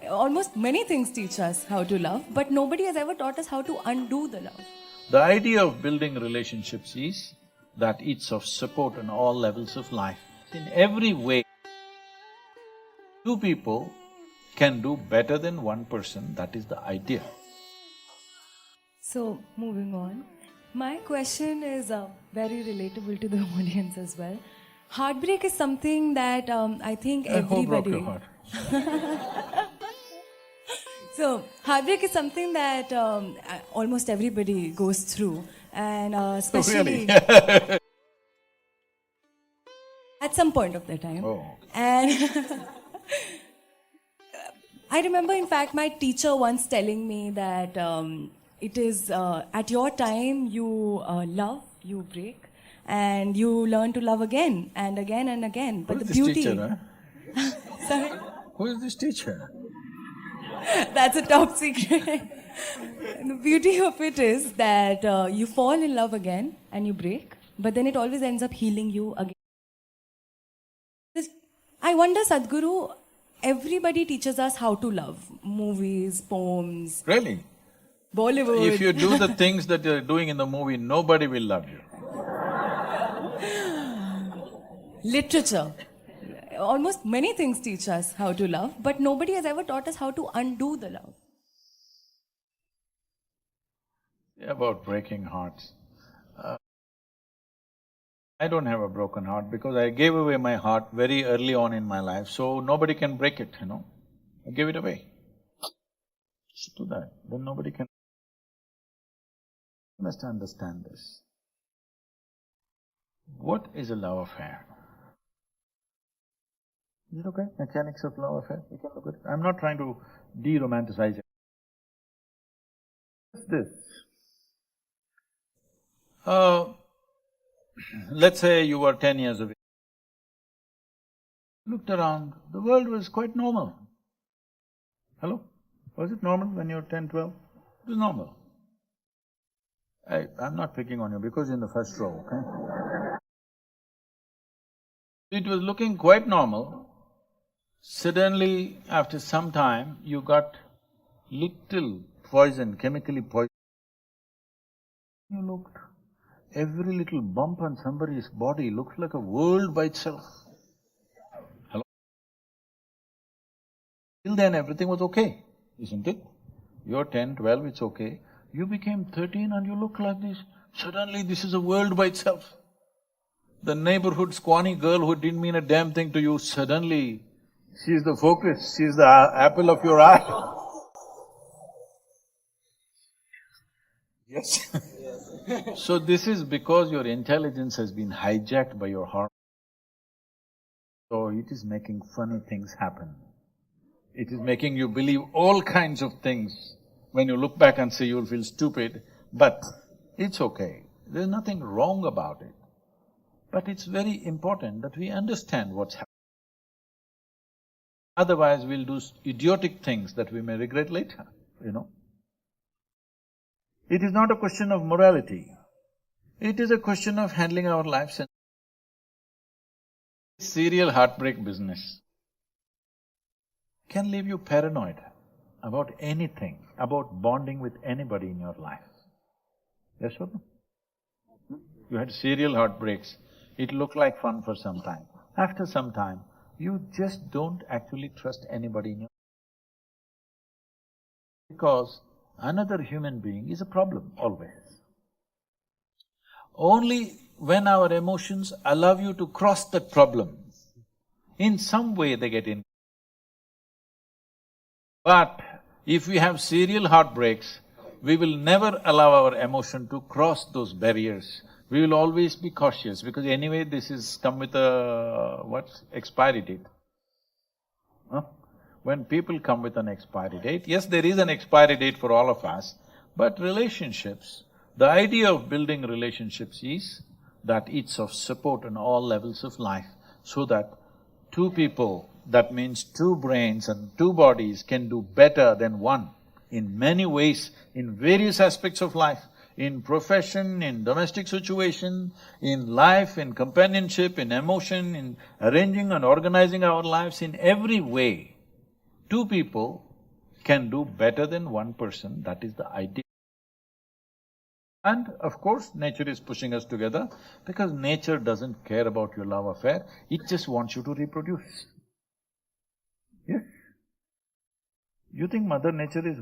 Almost many things teach us how to love, but nobody has ever taught us how to undo the love. The idea of building relationships is that it's of support on all levels of life. In every way, two people can do better than one person, that is the idea. So, moving on. My question is very relatable to the audience as well. Heartbreak is something that I think Who broke everybody… your heart? So, heartbreak is something that almost everybody goes through, and especially Really? at some point of their time. Oh. And I remember, in fact, my teacher once telling me that it is at your time you love, you break, and you learn to love again and again and again. But Who is the this beauty… teacher, huh? Sorry? Who is this teacher? That's a top secret. The beauty of it is that you fall in love again and you break, but then it always ends up healing you again. I wonder, Sadhguru, everybody teaches us how to love. Movies, poems, Really? Bollywood. If you do the things that you're doing in the movie, nobody will love you. Literature. Almost many things teach us how to love, but nobody has ever taught us how to undo the love. About breaking hearts. I don't have a broken heart because I gave away my heart very early on in my life, so nobody can break it, you know. I gave it away. Just do that, then nobody can… You must understand this. What is a love affair? Is it okay? Mechanics of love affair, we can look at it. I'm not trying to de-romanticize it. What's this? Let's say you were 10 years of age. Looked around, the world was quite normal. Hello? Was it normal when you were 10, 12? It was normal. I'm not picking on you because you're in the first row, okay? It was looking quite normal. Suddenly, after some time, you got little poison, chemically poison. You looked, every little bump on somebody's body looks like a world by itself. Hello? Till then everything was okay, isn't it? You're 10, 12, it's okay. You became 13 and you look like this. Suddenly this is a world by itself. The neighborhood scrawny girl who didn't mean a damn thing to you, suddenly she's the focus, she's the apple of your eye. Yes? So this is because your intelligence has been hijacked by your heart. So it is making funny things happen. It is making you believe all kinds of things. When you look back and say you'll feel stupid, but it's okay. There's nothing wrong about it. But it's very important that we understand what's happening. Otherwise we'll do idiotic things that we may regret later, you know. It is not a question of morality. It is a question of handling our lives and… Serial heartbreak business can leave you paranoid about anything, about bonding with anybody in your life. Yes or no? You had serial heartbreaks, it looked like fun for some time. After some time, you just don't actually trust anybody in your… Because another human being is a problem, always. Only when our emotions allow you to cross that problem, in some way they get in. But if we have serial heartbreaks, we will never allow our emotion to cross those barriers. We will always be cautious because anyway this is come with a… what's expiry date? Huh? When people come with an expiry date, yes, there is an expiry date for all of us, but relationships, the idea of building relationships is that it's of support on all levels of life, so that two people, that means two brains and two bodies, can do better than one in many ways, in various aspects of life, in profession, in domestic situation, in life, in companionship, in emotion, in arranging and organizing our lives, in every way. Two people can do better than one person, that is the idea. And of course, nature is pushing us together because nature doesn't care about your love affair, it just wants you to reproduce. Yes? You think Mother Nature is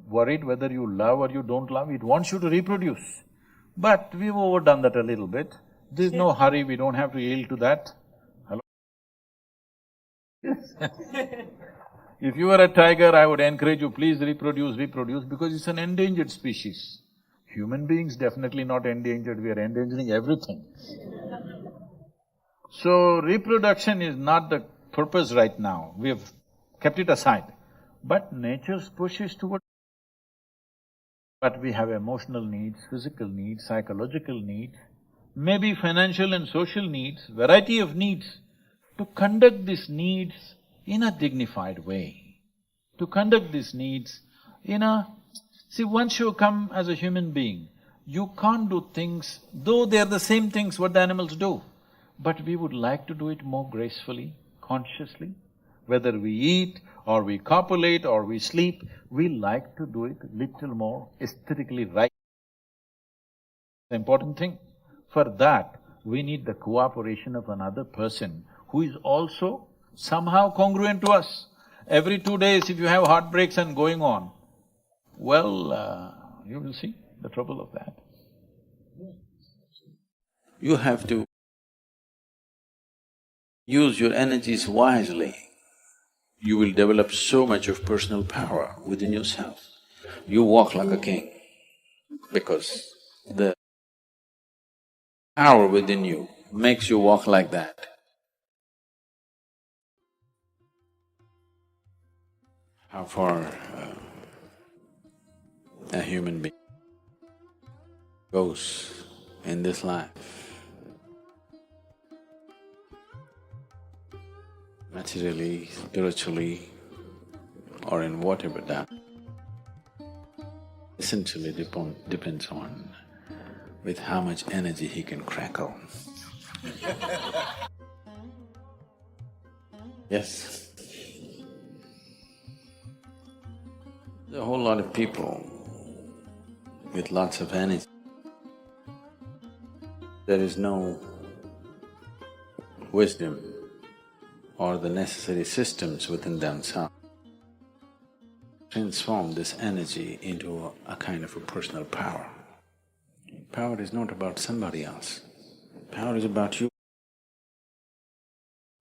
worried whether you love or you don't love, it wants you to reproduce. But we've overdone that a little bit. There's no hurry, we don't have to yield to that. Hello? Yes. If you were a tiger, I would encourage you, please reproduce, because it's an endangered species. Human beings definitely not endangered, we are endangering everything. So, reproduction is not the purpose right now, we have kept it aside. But nature's push is toward… But we have emotional needs, physical needs, psychological needs, maybe financial and social needs, variety of needs. To conduct these needs in a dignified way, to conduct these needs in a… See, once you come as a human being, you can't do things, though they're the same things what the animals do, but we would like to do it more gracefully, consciously. Whether we eat or we copulate or we sleep, we like to do it little more aesthetically right. The important thing. For that, we need the cooperation of another person who is also somehow congruent to us. Every 2 days if you have heartbreaks and going on, well, you will see the trouble of that. You have to use your energies wisely. You will develop so much of personal power within yourself. You walk like a king because the power within you makes you walk like that. How far a human being goes in this life, materially, spiritually, or in whatever that, essentially depends on with how much energy he can crackle. Yes. There are a whole lot of people with lots of energy. There is no wisdom or the necessary systems within themselves. Transform this energy into a kind of a personal power. Power is not about somebody else, power is about you.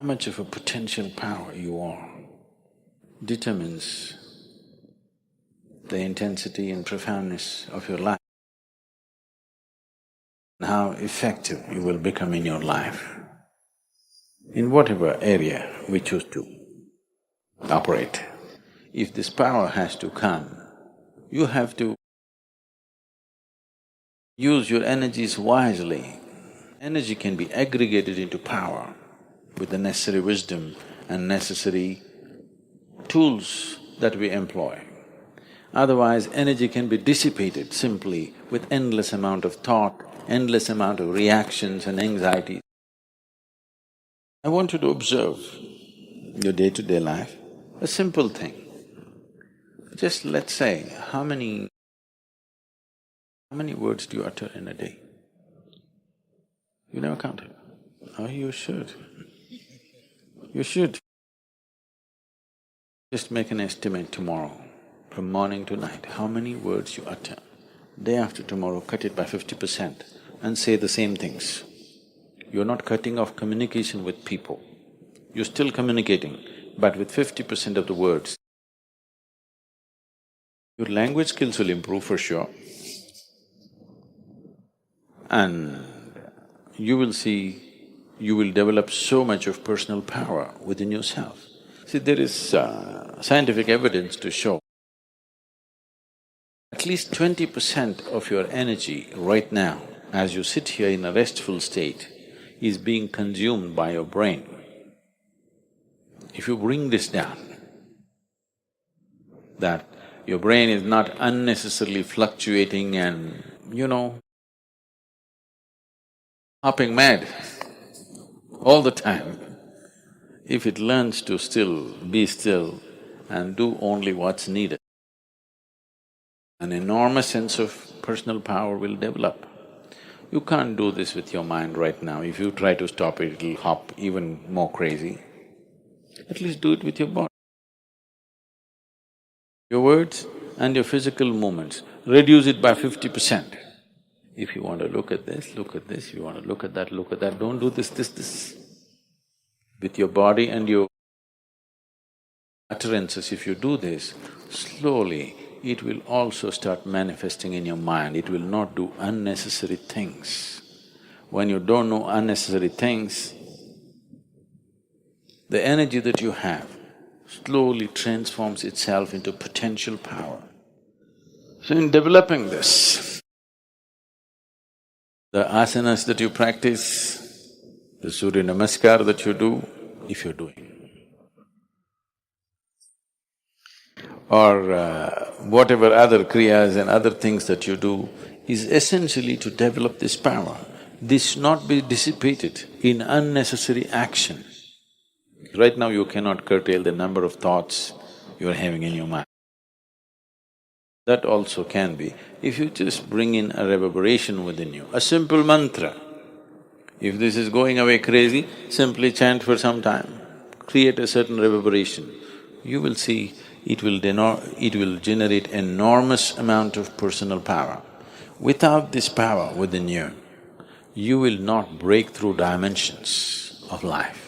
How much of a potential power you are determines the intensity and profoundness of your life, and how effective you will become in your life, in whatever area we choose to operate. If this power has to come, you have to use your energies wisely. Energy can be aggregated into power with the necessary wisdom and necessary tools that we employ. Otherwise, energy can be dissipated simply with endless amount of thought, endless amount of reactions and anxieties. I want you to observe your day-to-day life, a simple thing. Just let's say, how many words do you utter in a day? You never counted? Oh, you should. You should. Just make an estimate tomorrow, from morning to night, how many words you utter. Day after tomorrow, cut it by 50% and say the same things. You're not cutting off communication with people. You're still communicating, but with 50% of the words. Your language skills will improve for sure. And you will see, you will develop so much of personal power within yourself. See, there is scientific evidence to show at least 20% of your energy right now, as you sit here in a restful state, is being consumed by your brain. If you bring this down, that your brain is not unnecessarily fluctuating and, hopping mad all the time. If it learns to be still and do only what's needed, An enormous sense of personal power will develop. You can't do this with your mind right now. If you try to stop it, it'll hop even more crazy. At least do it with your body. Your words and your physical movements, reduce it by 50%. If you want to look at this, look at this. If you want to look at that, don't do this. With your body and your utterances, if you do this, slowly it will also start manifesting in your mind. It will not do unnecessary things. When you don't know unnecessary things, the energy that you have slowly transforms itself into potential power. So in developing this, the asanas that you practice, the Surya Namaskar that you do, if you're doing, or whatever other kriyas and other things that you do, is essentially to develop this power. This should not be dissipated in unnecessary action. Right now you cannot curtail the number of thoughts you're having in your mind. That also can be, if you just bring in a reverberation within you, a simple mantra. If this is going away crazy, simply chant for some time, create a certain reverberation. You will see it will generate enormous amount of personal power. Without this power within you, you will not break through dimensions of life.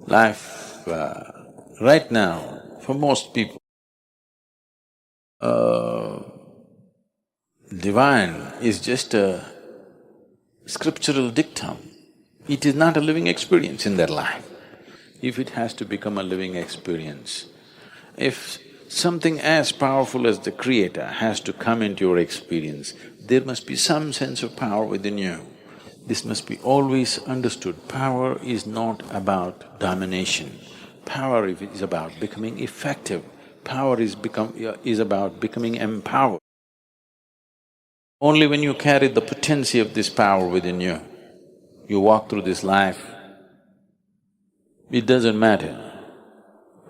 Life, right now, for most people, divine is just a scriptural dictum. It is not a living experience in their life. If it has to become a living experience, if something as powerful as the Creator has to come into your experience, there must be some sense of power within you. This must be always understood. Power is not about domination. Power is about becoming effective. Power is about becoming empowered. Only when you carry the potency of this power within you, you walk through this life. It doesn't matter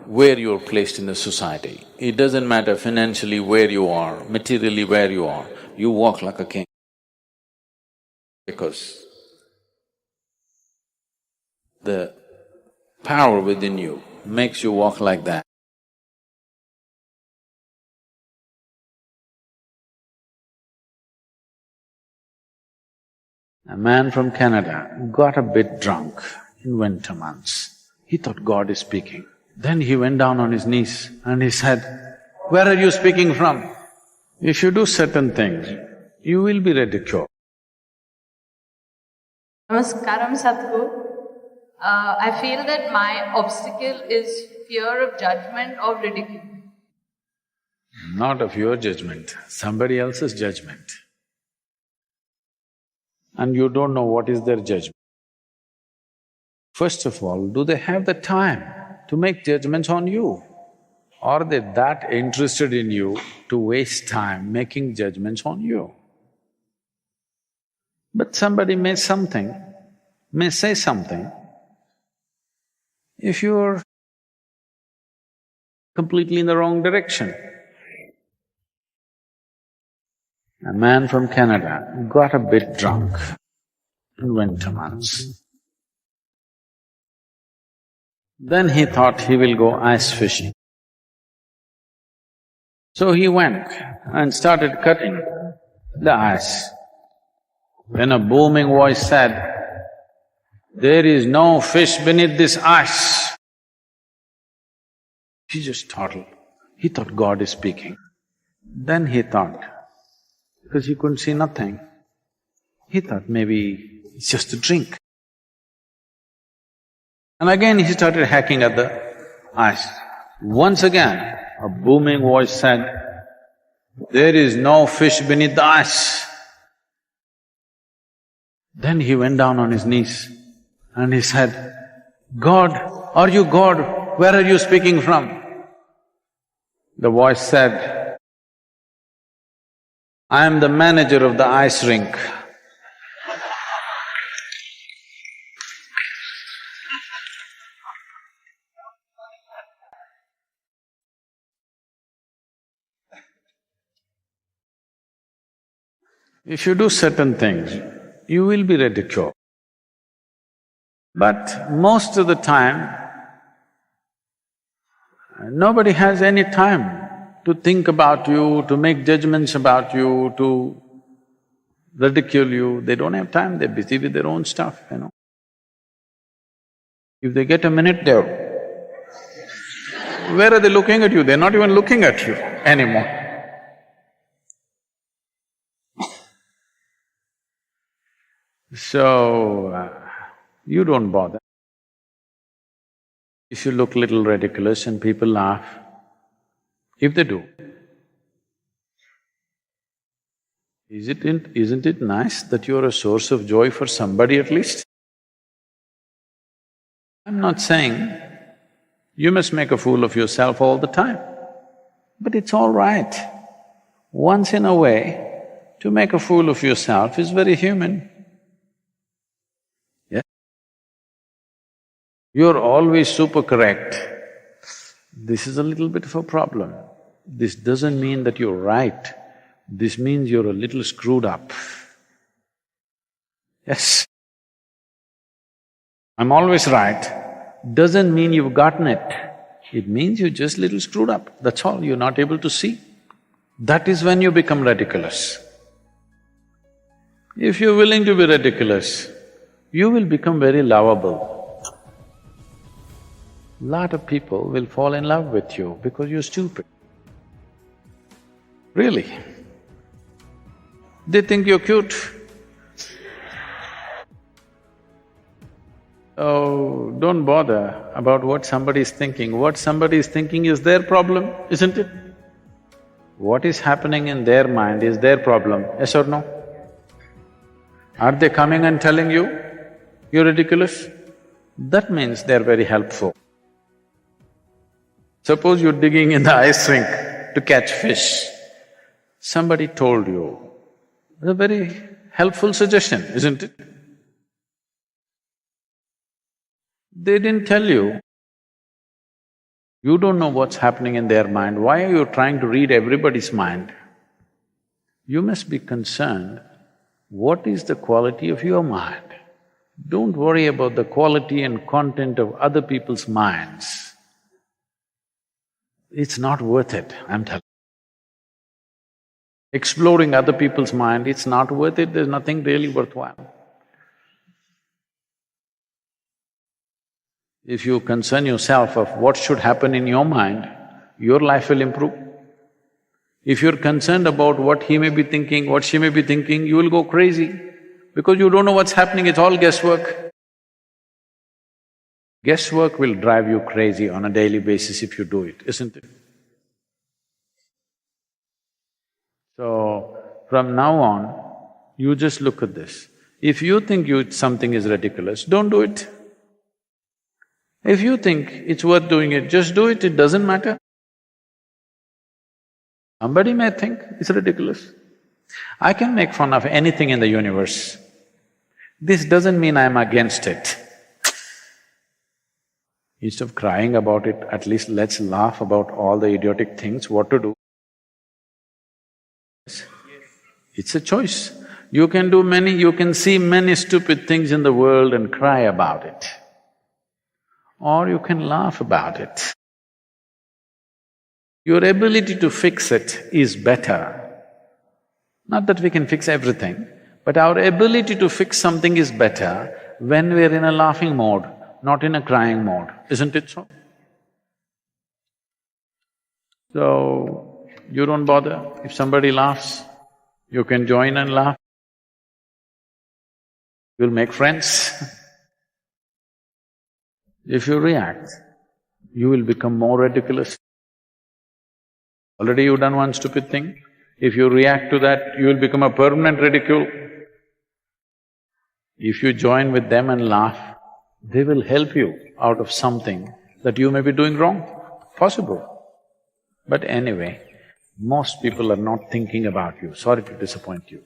where you're placed in the society, it doesn't matter financially where you are, materially where you walk like a king. Because the power within you makes you walk like that. A man from Canada got a bit drunk in winter months. He thought God is speaking. Then he went down on his knees and he said, "Where are you speaking from? If you do certain things, you will be ridiculed." Namaskaram, Sadhguru. I feel that my obstacle is fear of judgment or ridicule. Not of your judgment, somebody else's judgment. And you don't know what is their judgment. First of all, do they have the time to make judgments on you? Are they that interested in you to waste time making judgments on you? But somebody may say something, if you're completely in the wrong direction. A man from Canada got a bit drunk in winter months. Then he thought he will go ice fishing. So he went and started cutting the ice. When a booming voice said, "There is no fish beneath this ice," he just startled. He thought God is speaking. Then he thought, because he couldn't see nothing, he thought maybe it's just a drink. And again he started hacking at the ice. Once again, a booming voice said, "There is no fish beneath the ice." Then he went down on his knees and he said, "God, are you God? Where are you speaking from?" The voice said, "I am the manager of the ice rink." If you do certain things, you will be ridiculed. But most of the time, nobody has any time to think about you, to make judgments about you, to ridicule you. They don't have time, they're busy with their own stuff, you know. If they get a minute, they're… Where are they looking at you? They're not even looking at you anymore. So, you don't bother. If you look little ridiculous and people laugh, if they do, isn't it nice that you're a source of joy for somebody at least? I'm not saying you must make a fool of yourself all the time, but it's all right. Once in a way, to make a fool of yourself is very human. Yeah? You're always super correct. This is a little bit of a problem. This doesn't mean that you're right, this means you're a little screwed up. Yes. I'm always right doesn't mean you've gotten it. It means you're just a little screwed up, that's all, you're not able to see. That is when you become ridiculous. If you're willing to be ridiculous, you will become very lovable. Lot of people will fall in love with you because you're stupid. Really. They think you're cute. Oh, don't bother about what somebody is thinking. What somebody is thinking is their problem, isn't it? What is happening in their mind is their problem, yes or no? Are they coming and telling you, you're ridiculous? That means they're very helpful. Suppose you're digging in the ice rink to catch fish. Somebody told you, it's a very helpful suggestion, isn't it? They didn't tell you. You don't know what's happening in their mind. Why are you trying to read everybody's mind? You must be concerned, what is the quality of your mind? Don't worry about the quality and content of other people's minds. It's not worth it, I'm telling you. Exploring other people's mind, it's not worth it, there's nothing really worthwhile. If you concern yourself of what should happen in your mind, your life will improve. If you're concerned about what he may be thinking, what she may be thinking, you will go crazy because you don't know what's happening, it's all guesswork. Guesswork will drive you crazy on a daily basis if you do it, isn't it? So, from now on, you just look at this. If you think something is ridiculous, don't do it. If you think it's worth doing it, just do it, it doesn't matter. Somebody may think it's ridiculous. I can make fun of anything in the universe. This doesn't mean I'm against it. Instead of crying about it, at least let's laugh about all the idiotic things, what to do. It's a choice. You can see many stupid things in the world and cry about it. Or you can laugh about it. Your ability to fix it is better. Not that we can fix everything, but our ability to fix something is better when we're in a laughing mode, not in a crying mode, isn't it so? So, you don't bother. If somebody laughs, you can join and laugh. You'll make friends. If you react, you will become more ridiculous. Already you've done one stupid thing. If you react to that, you will become a permanent ridicule. If you join with them and laugh, they will help you out of something that you may be doing wrong, possible. But anyway, most people are not thinking about you, sorry to disappoint you.